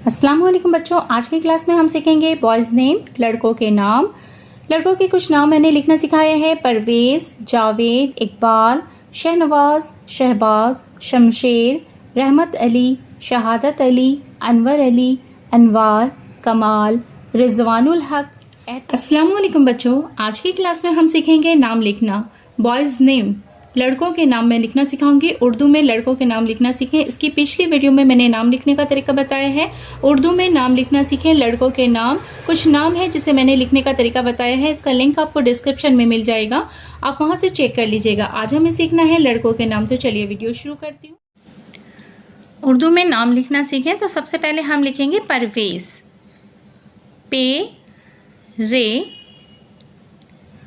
अस्सलाम वालेकुम बच्चों, आज की क्लास में हम सीखेंगे बॉयज़ नेम, लड़कों के नाम। लड़कों के कुछ नाम मैंने लिखना सिखाया है। परवेज़, जावेद, इकबाल, शहनवाज, शहबाज, शमशेर, रहमत अली, शहादत अली, अनवर अली, अनवार, कमाल, रिजवानुल हक। अस्सलाम वालेकुम बच्चों, आज की क्लास में हम सीखेंगे नाम लिखना। बॉयज़ नेम, लड़कों के नाम मैं लिखना सिखाऊंगी। उर्दू में लड़कों के नाम लिखना सीखें। इसकी पिछली वीडियो में मैंने नाम लिखने का तरीका बताया है। उर्दू में नाम लिखना सीखें, लड़कों के नाम। कुछ नाम है जिसे मैंने लिखने का तरीका बताया है, इसका लिंक आपको डिस्क्रिप्शन में मिल जाएगा, आप वहां से चेक कर लीजिएगा। आज हमें सीखना है लड़कों के नाम, तो चलिए वीडियो शुरू करती हूँ। उर्दू में नाम लिखना सीखें तो सबसे पहले हम लिखेंगे परवेज़, पे रे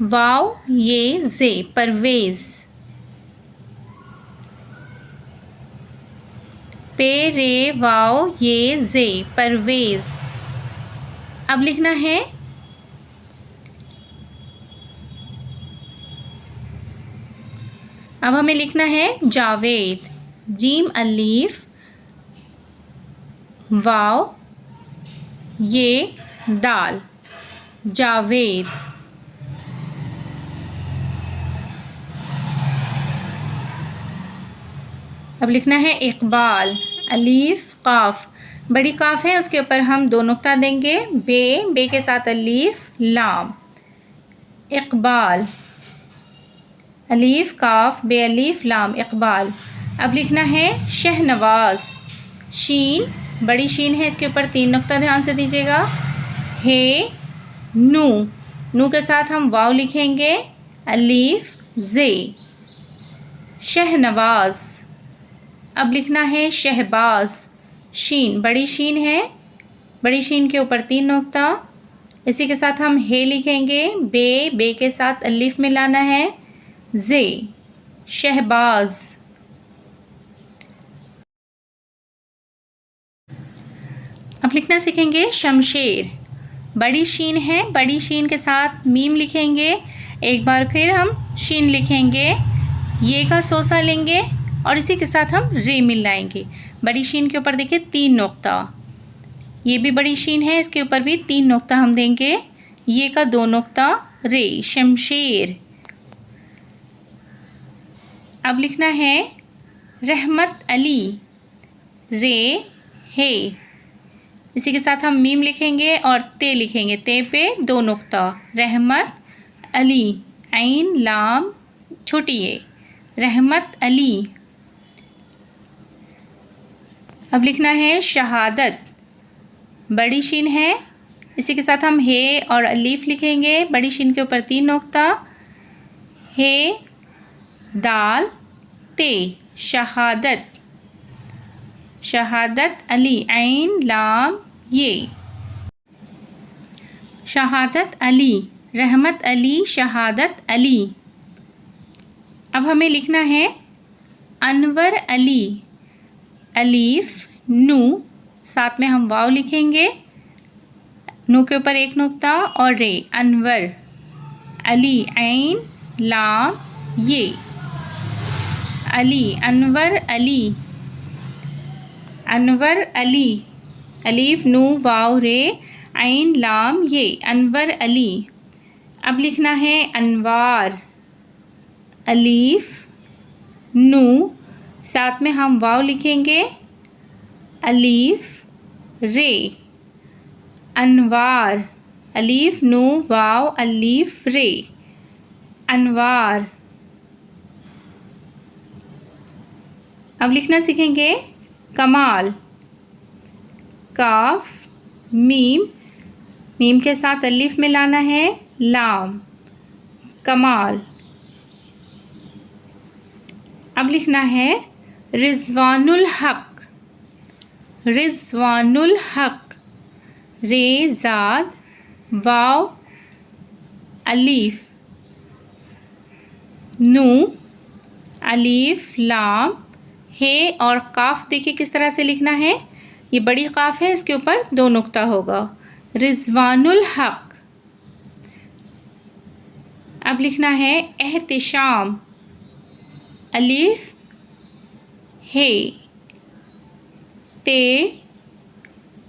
वाव ये जे, परवेज़। पे रे वाव ये जे, परवेज़। अब लिखना है अब हमें लिखना है जावेद, जीम अलीफ वाव ये दाल, जावेद। अब लिखना है इकबाल, अलीफ काफ, बड़ी काफ है उसके ऊपर हम दो नुक्ता देंगे, बे के साथ अलीफ लाम, इकबाल, अलीफ काफ बे अलीफ लाम, इकबाल। अब लिखना है शहनवाज, शीन, बड़ी शीन है इसके ऊपर तीन नुक्ता ध्यान से दीजिएगा, हे नू के साथ हम वाव लिखेंगे, अलीफ जे, शहनवाज। अब लिखना है शहबाज, शीन, बड़ी शीन है, बड़ी शीन के ऊपर तीन नुक्ता, इसी के साथ हम हे लिखेंगे, बे के साथ अलिफ मिलाना है, जे, शहबाज। अब लिखना सीखेंगे शमशेर, बड़ी शीन है, बड़ी शीन के साथ मीम लिखेंगे, एक बार फिर हम शीन लिखेंगे, ये का सोसा लेंगे और इसी के साथ हम रे मिलाएंगे। बड़ी शीन के ऊपर देखिए तीन नुक्ता, ये भी बड़ी शीन है, इसके ऊपर भी तीन नुक्ता हम देंगे, ये का दो नुक्ता, रे, शमशेर। अब लिखना है रहमत अली, रे हे, इसी के साथ हम मीम लिखेंगे और ते लिखेंगे, ते पे दो नुक्ता, रहमत अली, ऐन लाम छोटी ये, रहमत अली। अब लिखना है शहादत, बड़ी शीन है, इसी के साथ हम हे और अलीफ लिखेंगे, बड़ी शीन के ऊपर तीन नुक्ता, हे दाल ते, शहादत, शहादत अली, ऐन लाम ये, शहादत अली, रहमत अली, शहादत अली। अब हमें लिखना है अनवर अली, अलीफ नू, साथ में हम वाव लिखेंगे, नू के ऊपर एक नुक्ता और रे, अनवर अली, ऐन लाम ये, अली, अनवर अली, अनवर अली, अलीफ नू वाव रे, ऐन लाम ये, अनवर अली। अब लिखना है अनवार, अलीफ नू, साथ में हम वाव लिखेंगे, अलीफ रे, अनवार, अलीफ नू वाव अलीफ रे, अनवार। अब लिखना सीखेंगे कमाल, काफ मीम के साथ अलीफ मिलाना है, लाम, कमाल। अब लिखना है रिजवानुल हक, रिजवानुल हक, रे ज़ाद वाव अलीफ नू, अलीफ लाम हे और काफ। देखिए किस तरह से लिखना है, ये बड़ी काफ है, इसके ऊपर दो नुक्ता होगा, रिजवानुल हक। अब लिखना है एहतिशाम, अलीफ हे ते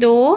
2،